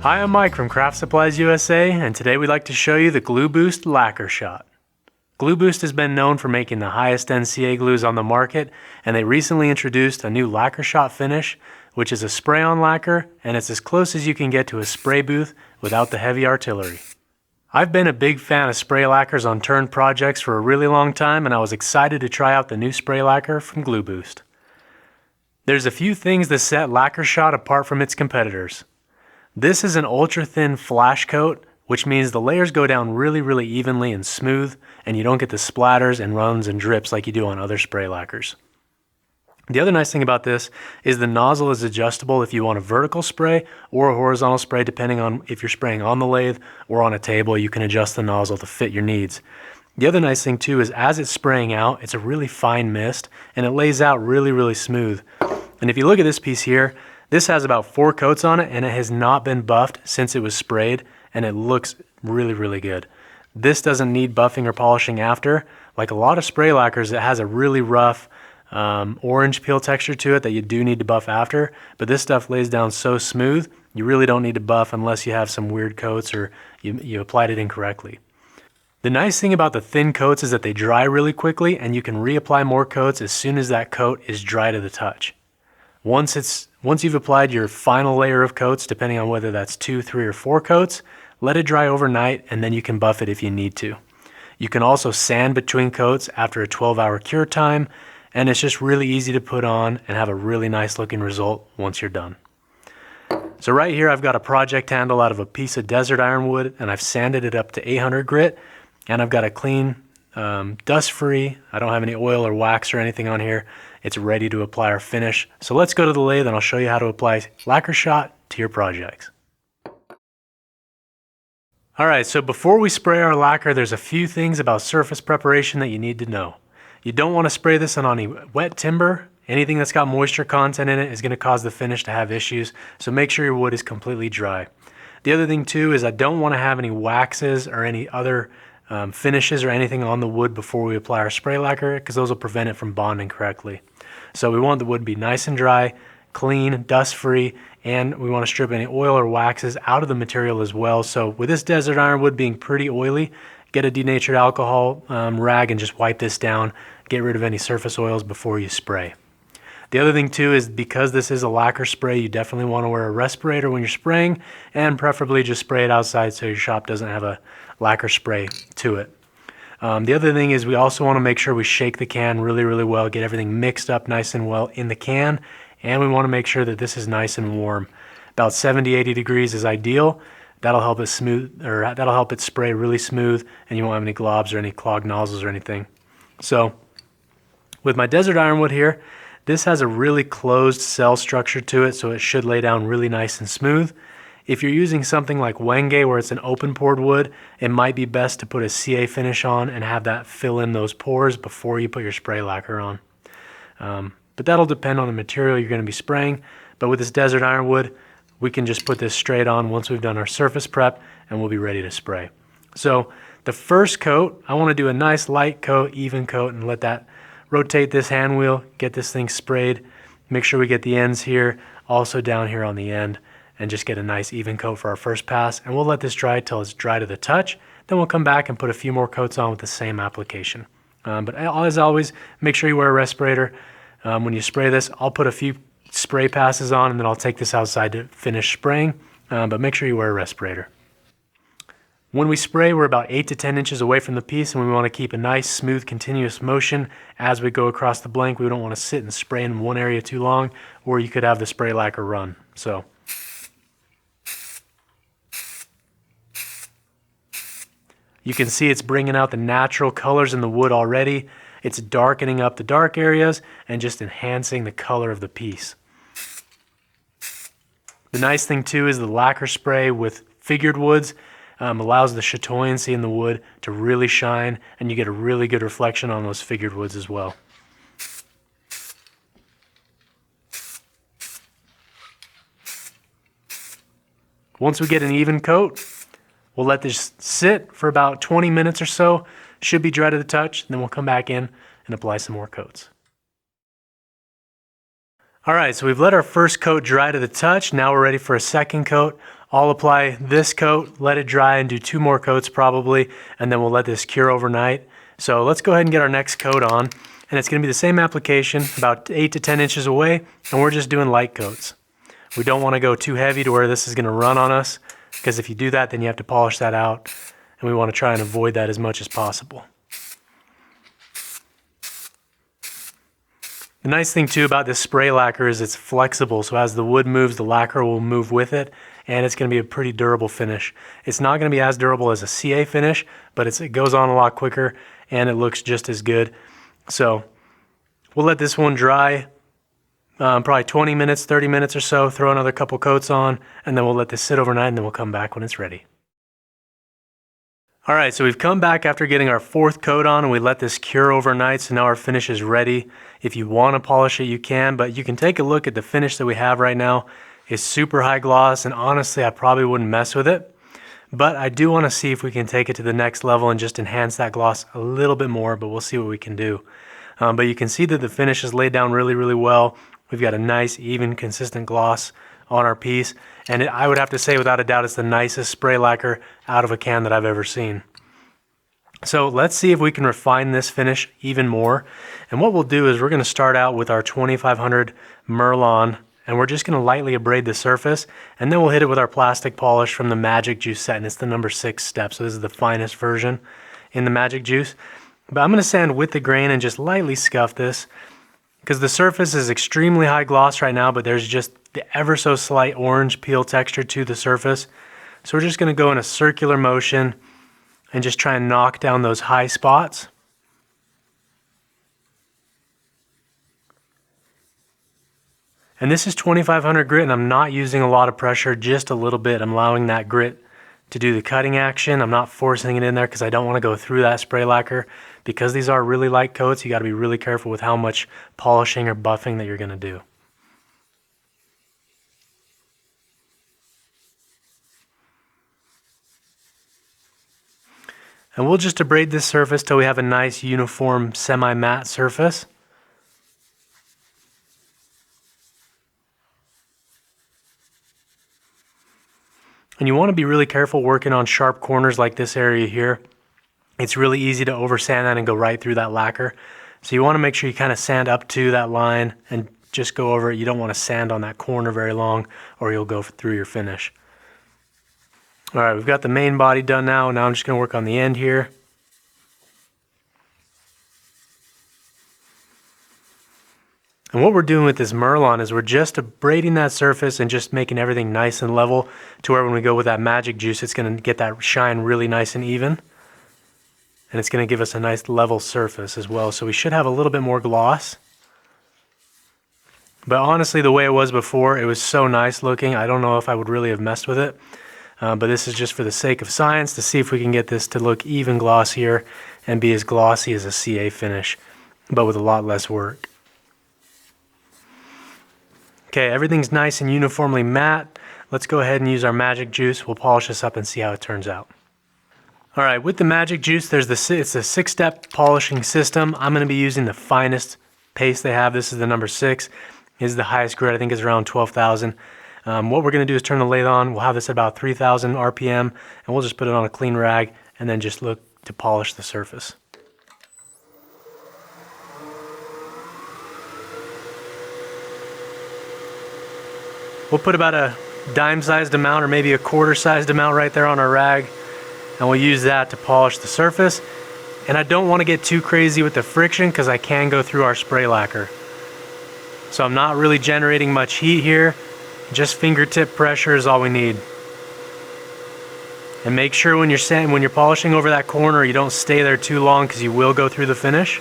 Hi, I'm Mike from Craft Supplies USA, and today we'd like to show you the GluBoost Lacquer Shot. GluBoost has been known for making the highest NCA glues on the market, and they recently introduced a new Lacquer Shot finish, which is a spray-on lacquer, and it's as close as you can get to a spray booth without the heavy artillery. I've been a big fan of spray lacquers on turned projects for a really long time, and I was excited to try out the new spray lacquer from GluBoost. There's a few things that set Lacquer Shot apart from its competitors. This is an ultra-thin flash coat, which means the layers go down really evenly and smooth, and you don't get the splatters and runs and drips like you do on other spray lacquers. The other nice thing about this is the nozzle is adjustable if you want a vertical spray or a horizontal spray, depending on if you're spraying on the lathe or on a table. You can adjust the nozzle to fit your needs. The other nice thing too is as it's spraying out, it's a really fine mist and it lays out really smooth. And if you look at this piece here, this has about 4 coats on it and it has not been buffed since it was sprayed, and it looks really good. This doesn't need buffing or polishing after. Like a lot of spray lacquers, it has a really rough orange peel texture to it that you do need to buff after, but this stuff lays down so smooth you really don't need to buff unless you have some weird coats or you applied it incorrectly. The nice thing about the thin coats is that they dry really quickly, and you can reapply more coats as soon as that coat is dry to the touch. Once you've applied your final layer of coats, depending on whether that's 2, 3, or 4 coats, let it dry overnight and then you can buff it if you need to. You can also sand between coats after a 12-hour cure time, and it's just really easy to put on and have a really nice looking result once you're done. So right here I've got a project handle out of a piece of desert ironwood, and I've sanded it up to 800 grit, and I've got a clean, dust-free, I don't have any oil or wax or anything on here. It's ready to apply our finish. So let's go to the lathe and I'll show you how to apply Lacquer Shot to your projects. Alright, so before we spray our lacquer, there's a few things about surface preparation that you need to know. You don't want to spray this on any wet timber. Anything that's got moisture content in it is going to cause the finish to have issues, so make sure your wood is completely dry. The other thing too is I don't want to have any waxes or any other finishes or anything on the wood before we apply our spray lacquer, because those will prevent it from bonding correctly. So we want the wood to be nice and dry, clean, dust-free, and we want to strip any oil or waxes out of the material as well. So with this desert ironwood being pretty oily, get a denatured alcohol rag and just wipe this down. Get rid of any surface oils before you spray. The other thing too is because this is a lacquer spray, you definitely want to wear a respirator when you're spraying, and preferably just spray it outside so your shop doesn't have a lacquer spray to it. The other thing is we also want to make sure we shake the can really well, get everything mixed up nice and well in the can, and we want to make sure that this is nice and warm. About 70-80 degrees is ideal. That'll help it that'll help it spray really smooth, and you won't have any globs or any clogged nozzles or anything. So with my desert ironwood here, this has a really closed cell structure to it, so it should lay down really nice and smooth. If you're using something like Wenge where it's an open pored wood, it might be best to put a CA finish on and have that fill in those pores before you put your spray lacquer on. But that'll depend on the material you're going to be spraying. But with this desert ironwood, we can just put this straight on once we've done our surface prep, and we'll be ready to spray. So the first coat, I want to do a nice light coat, even coat, and let that rotate this hand wheel, get this thing sprayed. Make sure we get the ends here, also down here on the end, and just get a nice even coat for our first pass. And we'll let this dry till it's dry to the touch. Then we'll come back and put a few more coats on with the same application. But as always, make sure you wear a respirator. When you spray this, I'll put a few spray passes on, and then I'll take this outside to finish spraying. But make sure you wear a respirator. When we spray, we're about 8 to 10 inches away from the piece, and we want to keep a nice, smooth, continuous motion as we go across the blank. We don't want to sit and spray in one area too long, or you could have the spray lacquer run. So you can see it's bringing out the natural colors in the wood already. It's darkening up the dark areas and just enhancing the color of the piece. The nice thing too is the lacquer spray with figured woods allows the chatoyancy in the wood to really shine, and you get a really good reflection on those figured woods as well. Once we get an even coat, we'll let this sit for about 20 minutes or so. Should be dry to the touch, then we'll come back in and apply some more coats. Alright, so we've let our first coat dry to the touch. Now we're ready for a second coat. I'll apply this coat, let it dry, and do 2 more coats probably, and then we'll let this cure overnight. So let's go ahead and get our next coat on, and it's going to be the same application, about 8 to 10 inches away, and we're just doing light coats. We don't want to go too heavy to where this is going to run on us, because if you do that, then you have to polish that out, and we want to try and avoid that as much as possible. The nice thing too about this spray lacquer is it's flexible, so as the wood moves, the lacquer will move with it, and it's going to be a pretty durable finish. It's not going to be as durable as a CA finish, but it goes on a lot quicker, and it looks just as good. So we'll let this one dry, probably 20 minutes, 30 minutes or so, throw another couple coats on, and then we'll let this sit overnight, and then we'll come back when it's ready. All right, so we've come back after getting our 4th coat on, and we let this cure overnight, so now our finish is ready. If you want to polish it, you can, but you can take a look at the finish that we have right now. It's super high gloss, and honestly, I probably wouldn't mess with it. But I do want to see if we can take it to the next level and just enhance that gloss a little bit more, but we'll see what we can do. But you can see that the finish is laid down really, really well. We've got a nice, even, consistent gloss on our piece, and I would have to say without a doubt it's the nicest spray lacquer out of a can that I've ever seen. So let's see if we can refine this finish even more, and what we'll do is we're going to start out with our 2500 Merlon, and we're just going to lightly abrade the surface, and then we'll hit it with our plastic polish from the Magic Juice set, and it's the number 6 step, so this is the finest version in the Magic Juice. But I'm going to sand with the grain and just lightly scuff this, because the surface is extremely high gloss right now, but there's just the ever so slight orange peel texture to the surface. So we're just going to go in a circular motion and just try and knock down those high spots. And this is 2500 grit, and I'm not using a lot of pressure, just a little bit. I'm allowing that grit to do the cutting action. I'm not forcing it in there because I don't want to go through that spray lacquer. Because these are really light coats, you got to be really careful with how much polishing or buffing that you're going to do. And we'll just abrade this surface till we have a nice uniform semi-matte surface. And you want to be really careful working on sharp corners like this area here. It's really easy to over sand that and go right through that lacquer. So you want to make sure you kind of sand up to that line and just go over it. You don't want to sand on that corner very long or you'll go through your finish. All right, we've got the main body done now. Now I'm just going to work on the end here. And what we're doing with this Merlon is we're just abrading that surface and just making everything nice and level to where when we go with that Magic Juice, it's going to get that shine really nice and even. And it's going to give us a nice level surface as well. So we should have a little bit more gloss. But honestly, the way it was before, it was so nice looking. I don't know if I would really have messed with it. But this is just for the sake of science to see if we can get this to look even glossier and be as glossy as a CA finish, but with a lot less work. Okay, everything's nice and uniformly matte. Let's go ahead and use our Magic Juice. We'll polish this up and see how it turns out. All right, with the Magic Juice, it's a 6-step polishing system. I'm going to be using the finest paste they have. This is the number 6. This is the highest grit. I think it's around 12,000. What we're going to do is turn the lathe on. We'll have this at about 3,000 RPM, and we'll just put it on a clean rag and then just look to polish the surface. We'll put about a dime-sized amount or maybe a quarter-sized amount right there on our rag, and we'll use that to polish the surface. And I don't want to get too crazy with the friction because I can go through our spray lacquer. So I'm not really generating much heat here. Just fingertip pressure is all we need. And make sure when you're polishing over that corner, you don't stay there too long because you will go through the finish.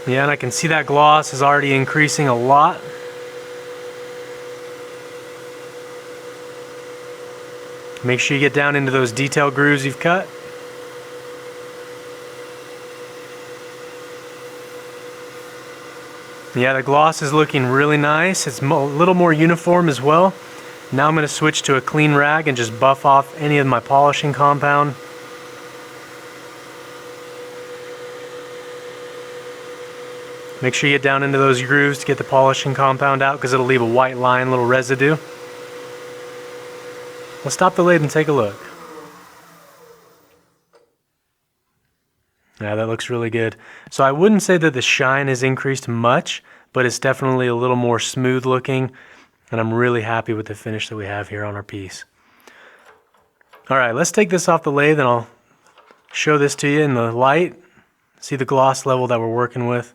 Yeah, and I can see that gloss is already increasing a lot. Make sure you get down into those detail grooves you've cut. Yeah, the gloss is looking really nice. It's a little more uniform as well. Now I'm going to switch to a clean rag and just buff off any of my polishing compound. Make sure you get down into those grooves to get the polishing compound out because it'll leave a white line, little residue. Let's stop the lathe and take a look. Yeah, that looks really good. So I wouldn't say that the shine has increased much, but it's definitely a little more smooth looking, and I'm really happy with the finish that we have here on our piece. All right, let's take this off the lathe and I'll show this to you in the light. See the gloss level that we're working with.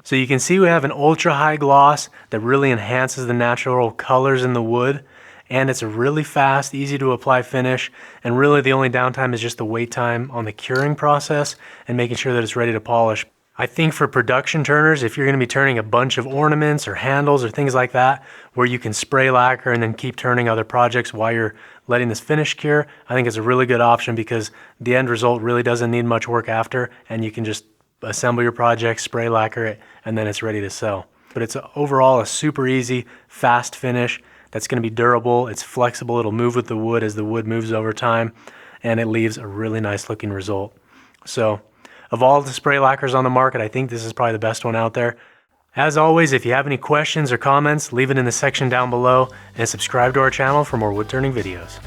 So you can see we have an ultra high gloss that really enhances the natural colors in the wood, and it's a really fast, easy to apply finish, and really the only downtime is just the wait time on the curing process and making sure that it's ready to polish. I think for production turners, if you're going to be turning a bunch of ornaments or handles or things like that, where you can spray lacquer and then keep turning other projects while you're letting this finish cure, I think it's a really good option because the end result really doesn't need much work after, and you can just assemble your project, spray lacquer it, and then it's ready to sell. But it's overall a super easy, fast finish that's going to be durable, it's flexible, it'll move with the wood as the wood moves over time, and it leaves a really nice looking result. So, of all the spray lacquers on the market, I think this is probably the best one out there. As always, if you have any questions or comments, leave it in the section down below, and subscribe to our channel for more wood turning videos.